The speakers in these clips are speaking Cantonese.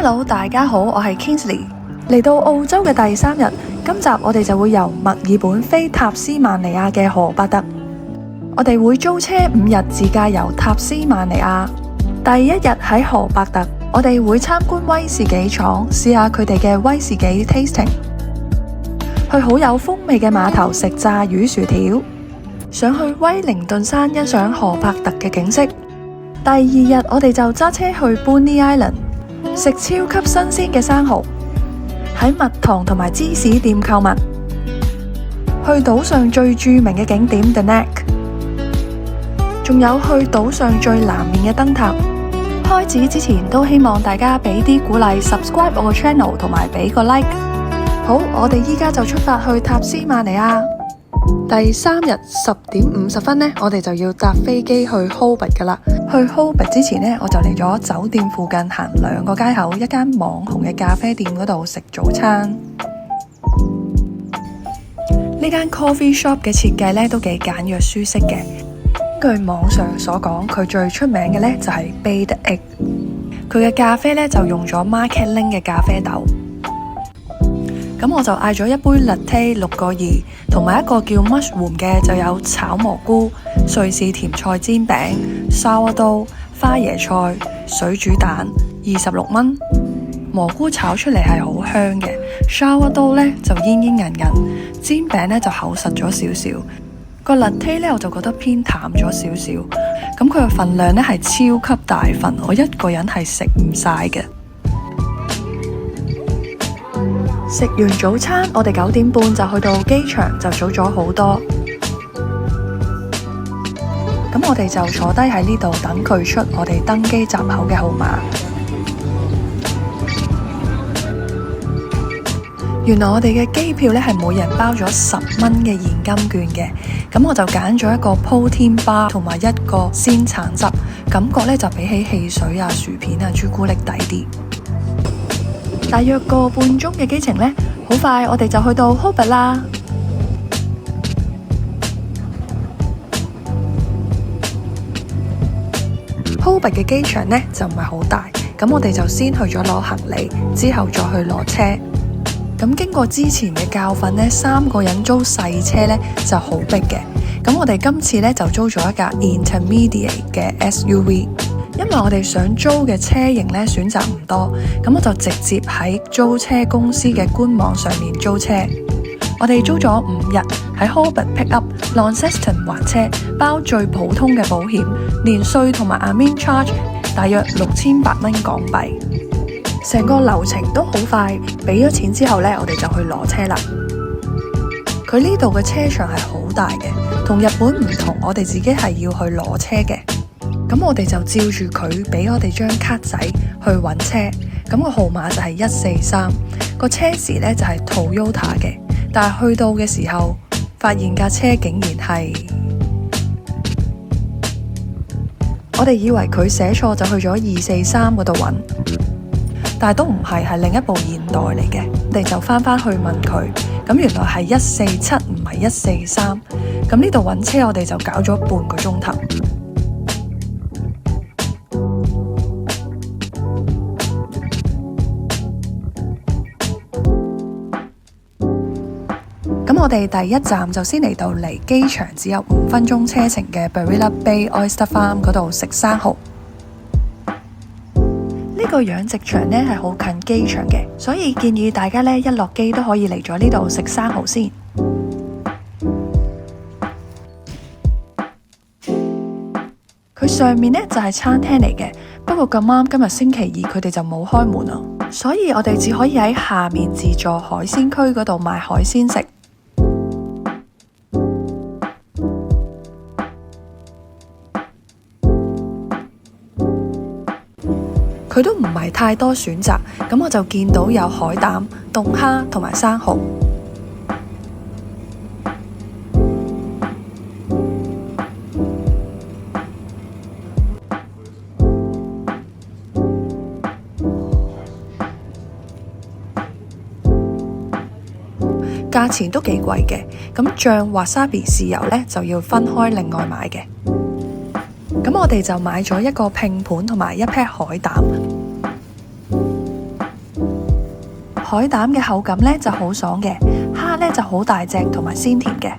Hello， 大家好，我係 Kingsley。嚟到澳洲嘅第3日，今集我哋就會由墨爾本飛塔斯曼尼亞嘅荷伯特。我哋會租車5日自駕遊塔斯曼尼亞。第1日喺荷伯特，我哋會參觀威士忌廠，試下佢哋嘅威士忌 tasting。去好有風味嘅碼頭食炸魚薯條，上去威靈頓山欣賞荷伯特嘅景色。第2日我哋就揸車去 Bruny Island 食超級新鮮嘅生蠔，喺蜜糖同埋芝士店購物，去島上最著名嘅景點 The Neck， 仲有去島上最南面嘅燈塔。開始之前都希望大家俾啲鼓勵 subscribe 我個 channel 同埋俾個 like。好，我哋依家就出發去塔斯曼尼亞。第3日10點50分呢，我哋就要搭飛機去 Hobart 噶啦。去 Hobart 之前呢，我就嚟咗酒店附近行2個街口，一間網紅嘅咖啡店嗰度食早餐。呢間 coffee shop 嘅設計呢都幾簡約舒適嘅。據網上所講，佢最出名嘅呢就係 baked egg。佢嘅咖啡呢就用咗 Market Link 嘅咖啡豆。咁我就嗌咗一杯 latte 6個2，同埋一個叫 mushroom 嘅，就有炒蘑菇、瑞士甜菜煎餅、sourdough、花椰菜、水煮蛋，26蚊。蘑菇炒出嚟係好香嘅， sourdough 呢就煙煙韌韌，煎餅呢就厚實咗少少。個 latte 呢我就覺得偏淡咗少少，咁佢嘅份量呢係超級大份，我一個人係食唔晒嘅。食完早餐，我哋9點半就去到機場，就早咗好多。咁我哋就坐低喺呢度等佢出我哋登機閘口嘅號碼。原來我哋嘅機票呢係每人包咗10蚊嘅現金券嘅，咁我就揀咗一個 protein bar 同埋一個鮮橙汁，感覺呢就比起汽水啊、薯片啊、朱古力抵啲。大約個半鐘嘅機程呢，好快我哋就去到 Hobart 啦。Hobart 嘅機場呢就唔係好大，咁我哋就先去咗攞行李，之後再去攞車。咁經過之前嘅教訓呢，3個人租細車呢就好逼嘅。咁我哋今次呢就租咗一架 intermediate 嘅 SUV。因為我哋想租嘅車型呢選擇唔多，咁我就直接喺租車公司嘅官網上面租車。我哋租咗5日喺 Hobart pick up，Launceston 還車，包最普通嘅保險，連稅同埋 admin charge 大約6800蚊港幣。成個流程都好快，俾咗錢之後呢，我哋就去攞車啦。佢呢度嘅車場係好大嘅，同日本唔同，我哋自己係要去攞車嘅。咁我哋就照住佢俾我哋張卡仔去揾車，咁個號碼就係143，個車匙呢就係 Toyota 嘅，但係去到嘅時候，發現架車竟然係，我哋以為佢寫錯就去咗243嗰度揾，但係都唔係，係另一部現代嚟嘅。我哋就翻去問佢，咁原來係147唔係143，咁呢度揾車我哋就搞咗半個鐘頭。咁我哋第1站就先嚟到離機場只有5分鐘車程嘅 Barilla Bay Oyster Farm 嗰度食生蠔。呢個養殖場呢係好近機場嘅，所以建議大家呢一落機都可以嚟咗呢度食生蠔先。佢上面呢就係餐廳嚟嘅，不過咁啱今日星期2佢哋就冇開門啊，所以我哋只可以喺下面自助海鮮區嗰度買海鮮食。佢都唔係太多選擇，咁我就見到有海膽、凍蝦同埋生蠔。價錢都幾貴嘅，咁醬 wasabi 豉油呢就要分開另外買嘅。咁我哋就買咗一個拼盤同埋一 pack 海膽。海膽嘅口感呢就好爽嘅，蝦呢就好大隻同埋鮮甜嘅。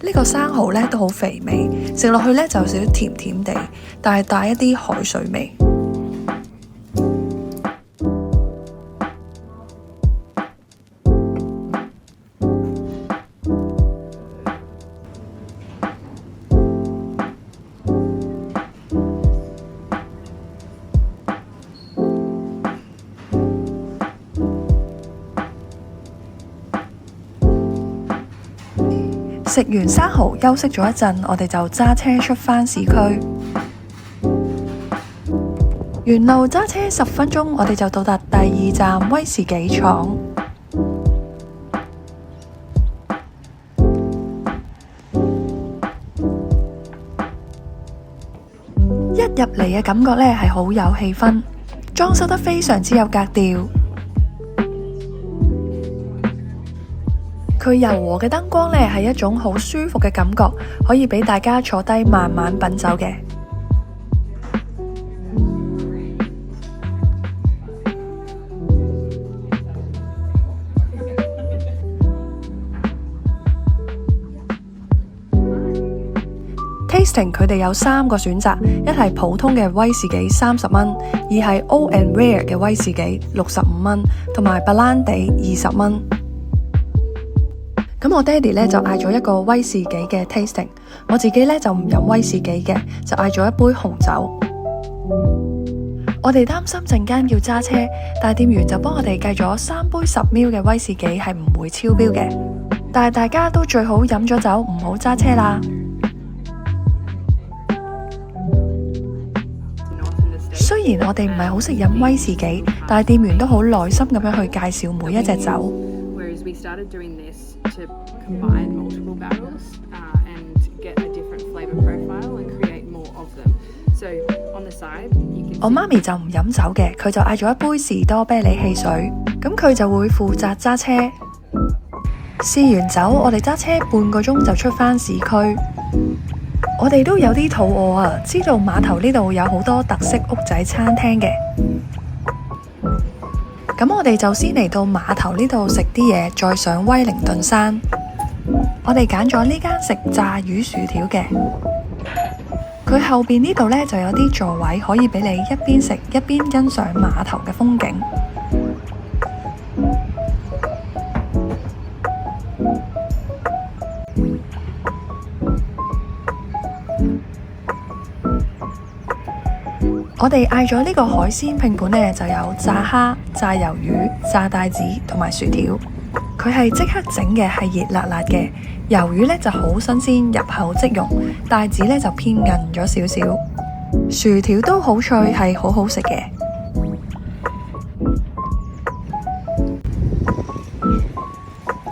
呢個生蠔呢都好肥美，食落去呢就有少少甜甜地，但係帶一啲海水味。食完生蠔休息咗一陣，我哋就揸車出返市區。沿路揸車10分鐘，我哋就到達第2站威士忌廠。一入嚟嘅感覺呢係好有氣氛，裝修得非常之有格調。佢柔和嘅燈光呢係一種好舒服嘅感覺，可以俾大家坐低慢慢品酒嘅。Tasting 佢哋有3個選擇，一係普通嘅威士忌30蚊，二係 Old and Rare 嘅威士忌65蚊，同埋白蘭地20蚊。咁我爹哋呢就嗌咗一個威士忌嘅 tasting， 我自己呢就唔飲威士忌嘅，就嗌咗一杯紅酒。我哋擔心陣間要揸車，但係店員就幫我哋計咗3杯10ml嘅威士忌係唔會超標嘅，但係大家都最好飲咗酒唔好揸車啦。雖然我哋唔係好識飲威士忌，但係店員都好耐心咁樣去介紹每一隻酒。To combine multiple barrels and get a different flavour profile and create more of them. So on the side, you can. 我媽咪就唔飲酒嘅，佢就嗌咗一杯士多啤梨汽水，咁佢就會負責揸車。試完酒，我哋揸車半個鐘就出返市區。我哋都有啲肚餓啊，知道碼頭呢度有好多特色屋仔餐廳嘅。咁我哋就先嚟到碼頭呢度食啲嘢，再上威靈頓山。我哋揀咗呢間食炸魚薯條嘅，佢後邊呢度呢就有啲座位可以俾你一邊食一邊欣賞碼頭嘅風景。我哋嗌咗呢個海鮮拼盤呢，就有炸蝦、炸魷魚、炸帶子同埋薯條。佢係即刻整嘅，係熱辣辣嘅。魷魚呢就好新鮮，入口即溶；帶子呢就偏韌咗少少。薯條都好脆，係好好食嘅。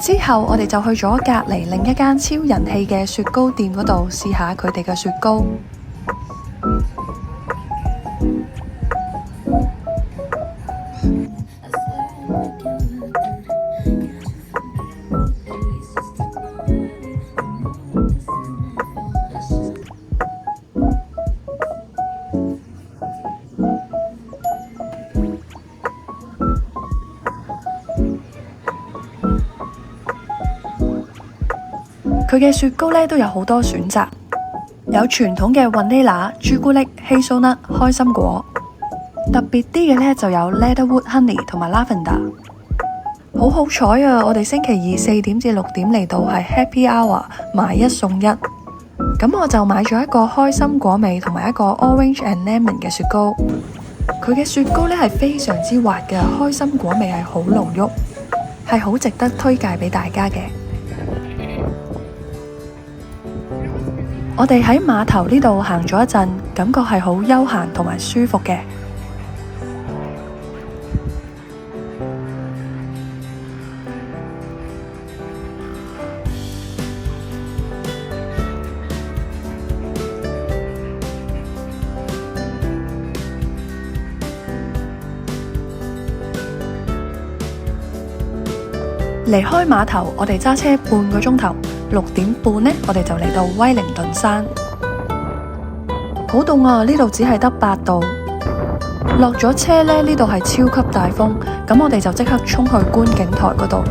之後我哋就去咗隔離另一間超人氣嘅雪糕店嗰度試下佢哋嘅雪糕。佢嘅雪糕呢都有好多選擇，有傳統嘅雲呢拿、朱古力、希蘇粒、開心果，特別啲嘅呢就有 Leatherwood Honey 同埋 Lavender。好好彩啊！我哋星期2 4點至6點嚟到係 Happy Hour， 買1送1。咁我就買咗一個開心果味同埋一個 Orange and Lemon 嘅雪糕。佢嘅雪糕呢係非常之滑嘅，開心果味係好濃郁，係好值得推介俾大家嘅。我哋喺碼頭呢度行咗一陣，感覺係好悠閒同埋舒服嘅。離開碼頭，我哋揸車半個鐘頭，6點半呢，我哋就嚟到威靈頓山。好凍啊！呢度只係得8度。落咗車呢，呢度係超級大風，咁我哋就即刻衝去觀景台嗰度。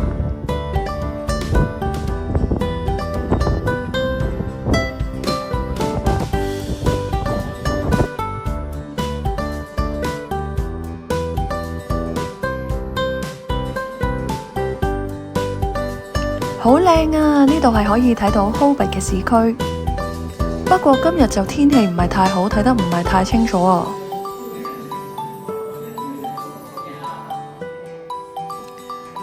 好靚啊！呢度係可以睇到 Hobart 嘅市區，不過今日就天氣唔係太好，睇得唔係太清楚啊。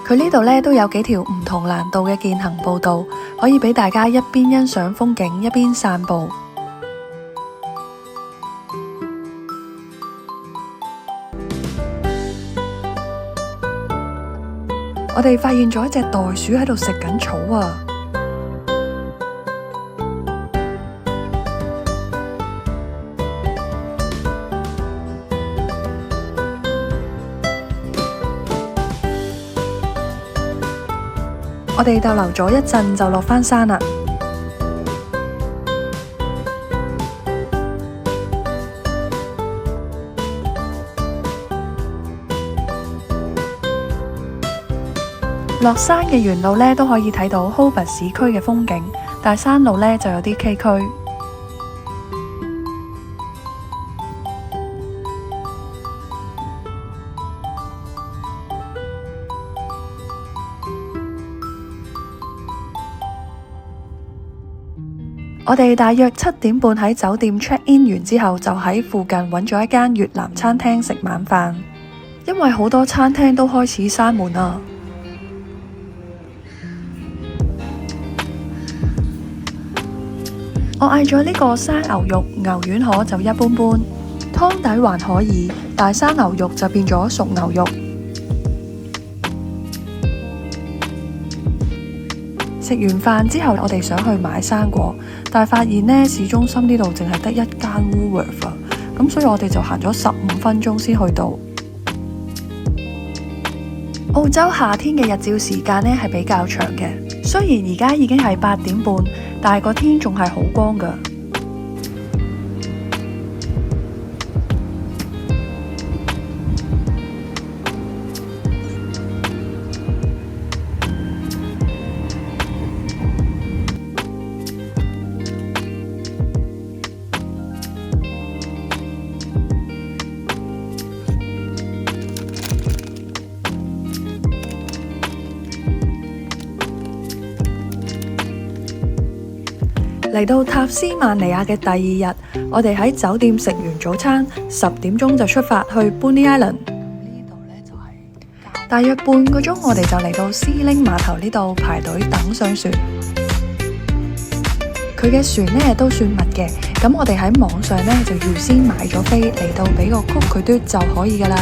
佢呢度呢都有幾條唔同難度嘅健行步道，可以俾大家一邊欣賞風景，一邊散步。我哋發現咗一隻袋鼠喺度食緊草啊！我哋逗留咗一陣就落返山啦。落山嘅沿路呢都可以睇到 Hobart 市區嘅風景，但係山路呢就有啲崎嶇。我哋大約7點半喺酒店 check in 完之後，就喺附近揾咗一間越南餐廳食晚飯，因為好多餐廳都開始閂門啦。我嗌咗呢個生牛肉牛丸河就一般般，湯底還可以，但係生牛肉就變咗熟牛肉。食完飯之後，我哋想去買生果，但係發現呢市中心呢度淨係得一間 Woolworths， 咁所以我哋就行咗15分鐘先去到。澳洲夏天嘅日照時間呢係比較長嘅，雖然而家已經係8點半，但係個天仲係好光㗎。嚟到塔斯曼尼亞嘅第2日，我哋喺酒店食完早餐，10點鐘就出發去 Bonny Island。呢度呢就係大約半個鐘，我哋就嚟到 Sealing 碼頭呢度排隊等上船。佢嘅船呢都算密嘅，咁我哋喺網上呢就預先買咗飛，嚟到俾個 code 佢嘟就可以㗎喇。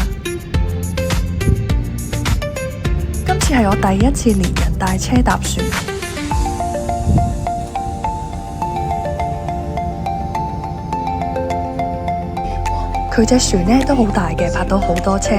今次係我第一次連人帶車搭船。佢隻船呢都好大嘅，泊到好多車。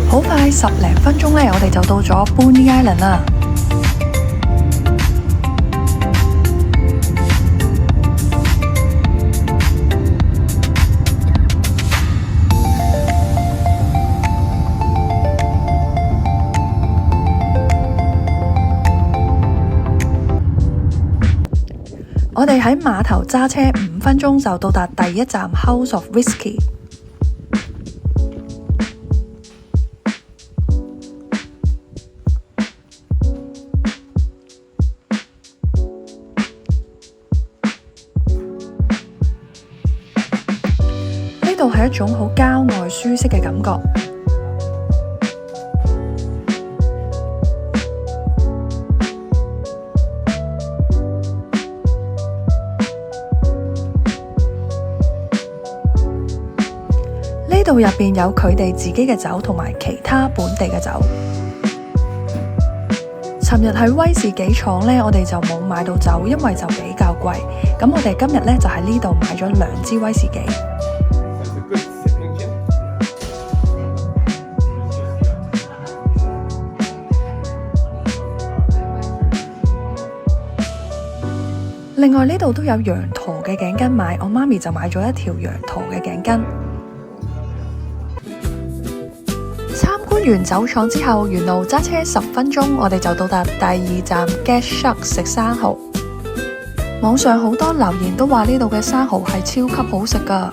好快10零分鐘呢，我哋就到咗 Bonny Island 啦。我哋喺碼頭揸車5分鐘就到達第一站 House of Whisky。呢度係一種好郊外舒適嘅感覺。呢度入邊有佢哋自己嘅酒同埋其他本地嘅酒。尋日喺威士忌廠呢，我哋就冇買到酒，因為就比較貴。咁我哋今日呢，就喺呢度買咗2支威士忌。另外呢度都有羊駝嘅頸巾買，我媽咪就買咗一條羊駝嘅頸巾。參觀完酒廠之後，沿路揸車10分鐘，我哋就到達第2站 Get Shark 食生蠔。網上好多留言都話呢度嘅生蠔係超級好食㗎。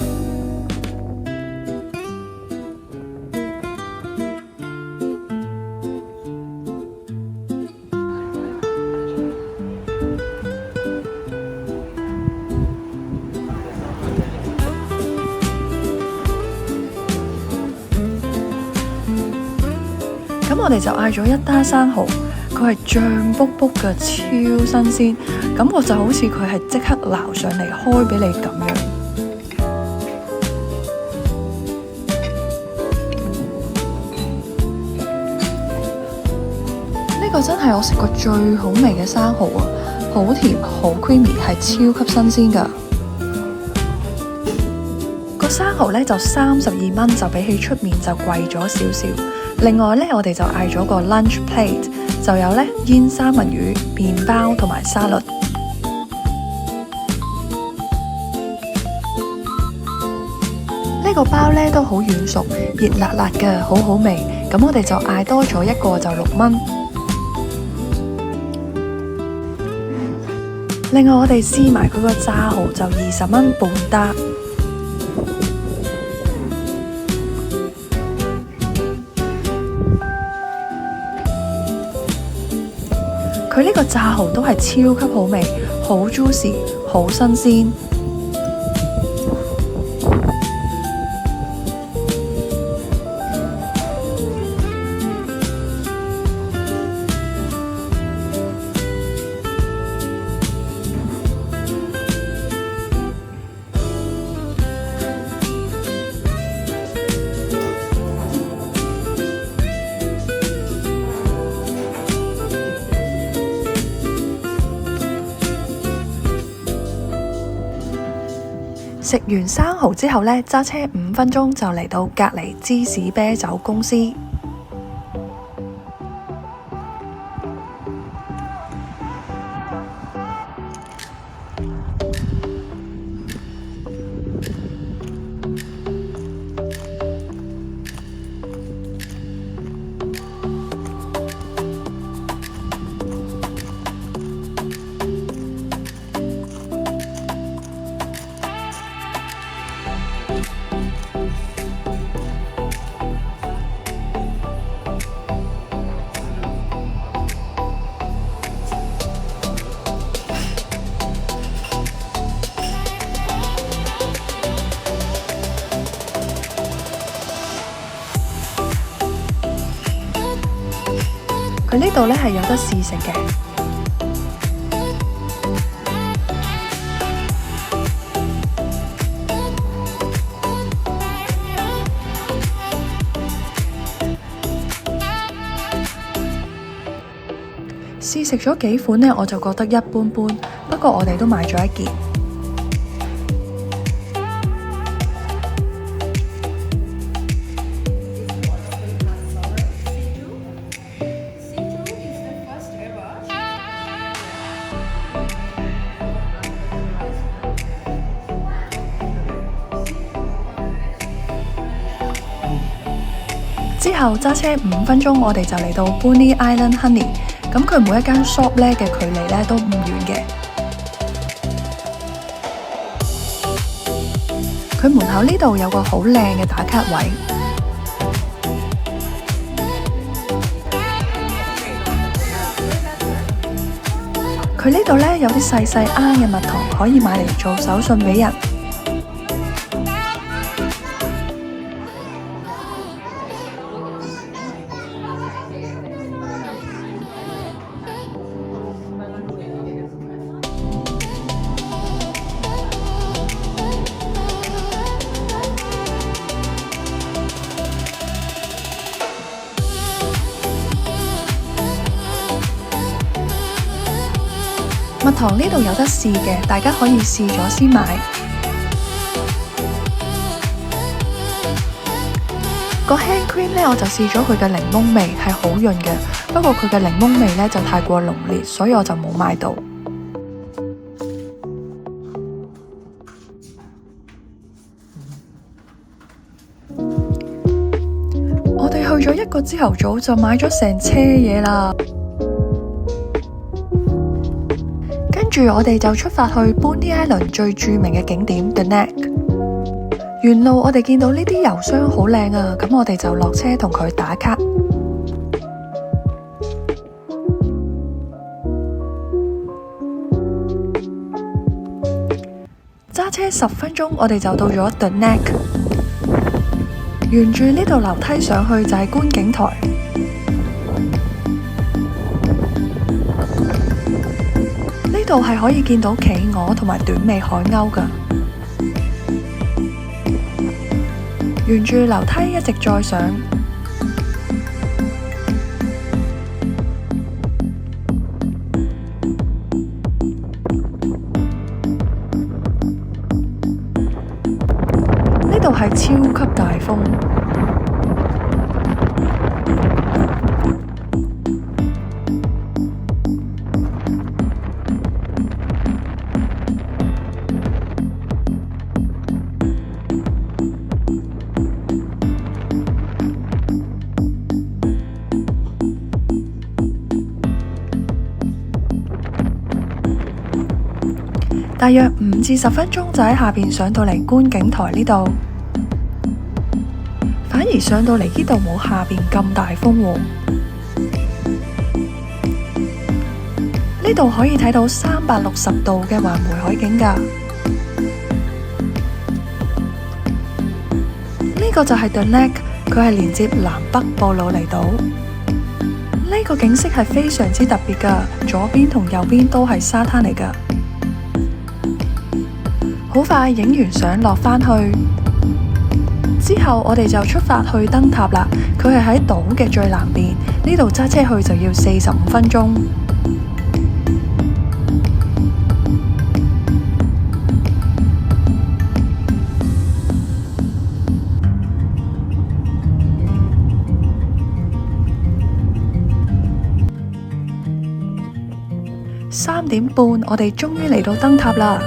咁我哋就嗌咗1打生蠔，佢係脹卜卜嘅，超新鮮，感覺就好似佢係即刻撈上嚟開俾你咁樣。呢個真係我食過最好味嘅生蠔啊！好甜，好 creamy， 係超級新鮮㗎。個生蠔呢就32蚊，就比起出面就貴咗少少。另外呢，我哋就嗌咗個 lunch plate， 就有呢煙三文魚、麵包同埋沙律。呢個包呢都好軟熟，熱辣辣嘅，好好味。咁我哋就嗌多咗一個就6蚊。另外我哋試埋佢個炸蠔就20蚊半打。佢呢個炸蠔都係超級好味，好 juicy， 好新鮮。食完生蠔之後呢，揸車5分鐘就嚟到隔離芝士啤酒公司。佢呢度呢係有得試食嘅。試食咗幾款呢，我就覺得一般般，不過我哋都買咗一件。之後揸車5分鐘，我哋就嚟到 Bonny Island Honey。咁佢每一間 shop 咧嘅距離咧都唔遠嘅。佢門口呢度有個好靚嘅打卡位。佢呢度咧有啲細細啱嘅蜜糖，可以買嚟做手信俾人。蜜糖呢度有得試嘅，大家可以試咗先買。個 hand cream 呢，我就試咗佢嘅檸檬味，係好潤嘅。不過佢嘅檸檬味呢就太過濃烈，所以我就冇買到。我哋去咗一個朝頭早就買咗成車嘢啦。跟住我哋就出發去 Boonty Island 最著名嘅景點 The Neck。沿路我哋見到呢啲郵箱好靚啊，咁我哋就落車同佢打卡。揸車10分鐘，我哋就到咗 The Neck。沿住呢度樓梯上去就係觀景台。呢度係可以見到企鵝同埋短尾海鷗㗎。沿住樓梯一直再上，呢度係超級大風。大約5至10分鐘就喺下邊上到嚟觀景台呢度，反而上到嚟呢度冇下邊咁大風喎。呢度可以睇到360度嘅環迴海景㗎。呢個就係 The Neck， 佢係連接南北布魯尼島。呢個景色係非常之特別㗎，左邊同右邊都係沙灘嚟㗎。好快影完相落返去，之後我哋就出發去燈塔啦。佢係喺島嘅最南邊，呢度揸車去就要45分鐘。3點半，我哋終於嚟到燈塔啦。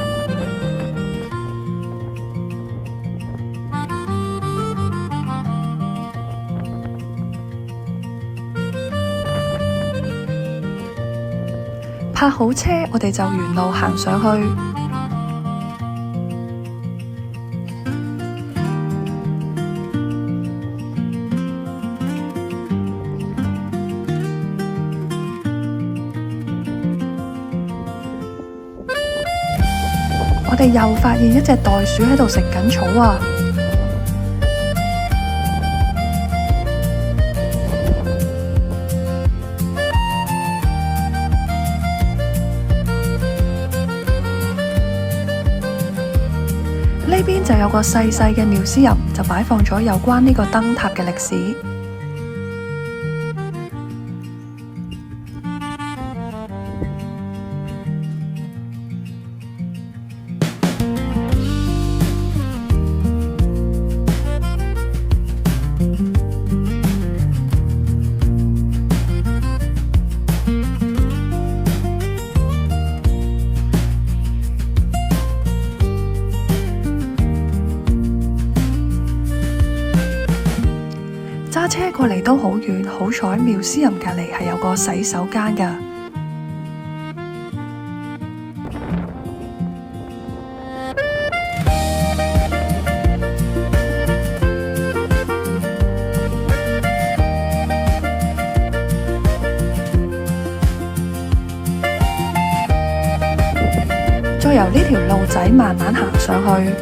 泊好車，我哋就沿路行上去。我哋又發現一隻袋鼠喺度食緊草啊！呢邊就有個細細嘅museum，就擺放咗有關呢個燈塔嘅歷史。揸車過嚟都好遠，好彩museum隔離係有個洗手間㗎。再由呢條路仔慢慢行上去。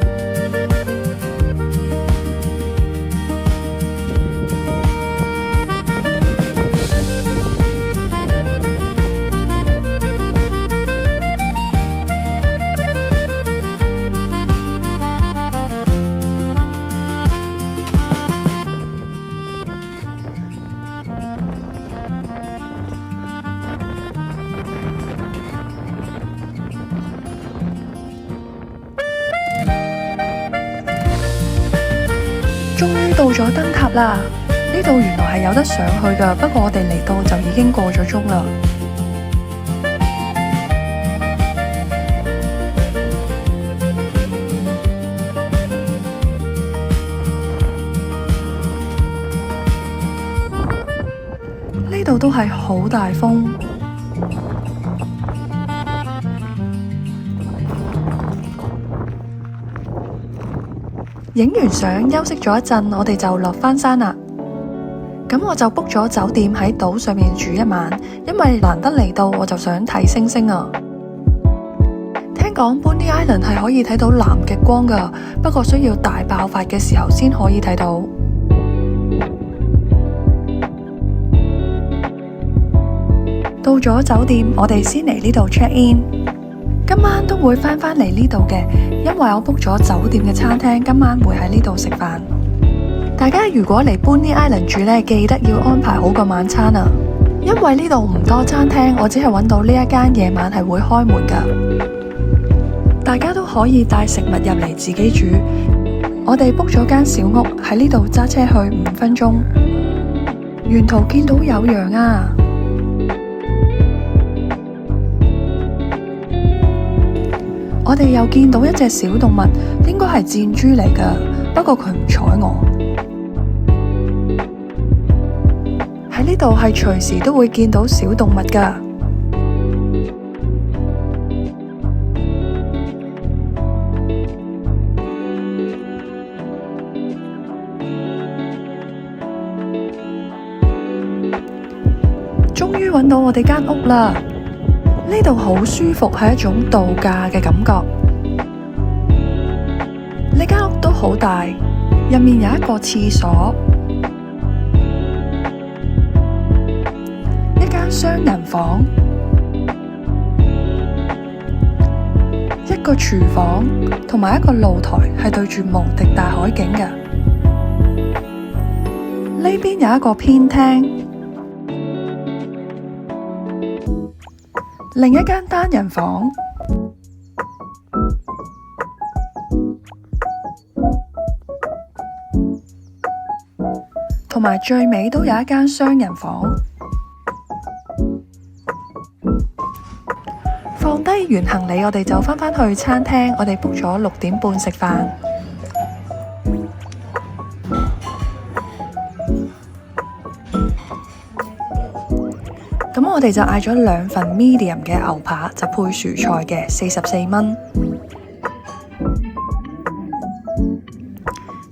於到咗燈塔啦，呢度原來係有得上去㗎，不過我哋嚟到就已經過咗鐘啦。呢度都係好大風，影完相休息咗一陣，我哋就落返山啦。咁我就 book 咗酒店喺島上面住一晚，因為難得嚟到，我就想睇星星啊。聽講 Bonny Island 係可以睇到南極光㗎，不過需要大爆發嘅時候先可以睇到。到咗酒店，我哋先嚟呢度 check in。今晚都會返嚟呢度嘅，因為我 book 咗酒店嘅餐廳，今晚會喺呢度食飯。大家如果嚟 Bonny Island 住呢，記得要安排好個晚餐啊，因為呢度唔多餐廳，我只係揾到呢一間夜晚係會開門㗎。大家都可以帶食物入嚟自己煮。我哋 book 咗間小屋喺呢度，揸車去5分鐘。沿途見到有羊啊！我哋又見到一隻小動物，應該係箭豬嚟㗎，不過佢唔睬我。喺呢度係隨時都會見到小動物㗎。終於揾到我哋間屋啦！呢度好舒服，係一種度假嘅感覺。呢間屋都好大，入面有一個廁所，一間雙人房，一個廚房，同埋一個露台，係對住無敵大海景嘅。呢邊有一個偏廳。另一間單人房，同埋最尾都有一間雙人房。放低完行李，我哋就返去餐廳。我哋 book 咗6點半食飯。咁我哋就嗌咗2份 medium 嘅牛扒，就配薯菜嘅，44蚊。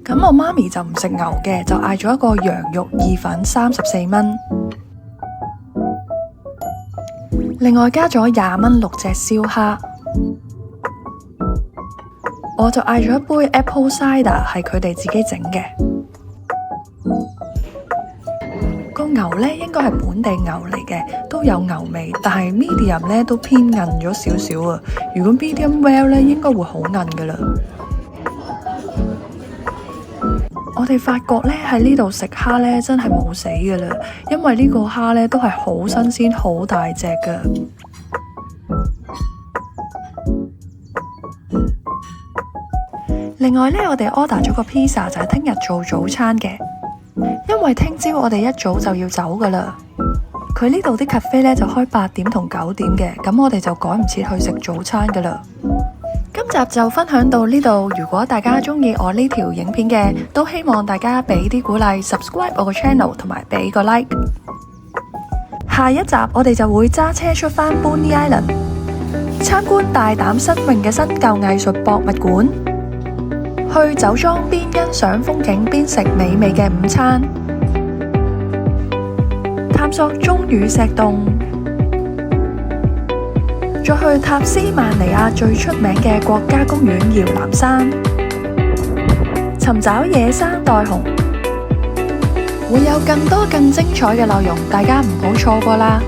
咁我媽咪就唔食牛嘅，就嗌咗一個羊肉意粉，34蚊。另外加咗20蚊6隻燒蝦。我就嗌咗一杯 apple cider， 係佢哋自己整嘅。個牛呢應該係本地牛嚟嘅，都有牛味，但係 medium 呢都偏韌咗少少啊。如果 medium well 呢，應該會好韌噶啦。我哋發覺呢喺呢度食蝦呢真係冇死噶啦，因為呢個蝦呢都係好新鮮、好大隻噶。另外呢，我哋 order 咗個 pizza 就係聽日做早餐嘅。因為聽朝我哋一早就要走噶啦，佢呢度啲 cafe 呢就開8點同9點嘅，咁我哋就趕唔切去食早餐噶啦。今集就分享到呢度，如果大家中意我呢條影片嘅，都希望大家俾啲鼓勵 ，subscribe 我個 channel 同埋俾個 like。下一集我哋就會揸車出返 Bonny Island， 參觀大膽新穎嘅新舊藝術博物館。去酒莊邊欣賞風景邊食美味嘅午餐，探索鐘乳石洞，再去塔斯曼尼亞最出名嘅國家公園搖籃山，尋找野生袋熊，會有更多更精彩嘅內容，大家唔好錯過啦！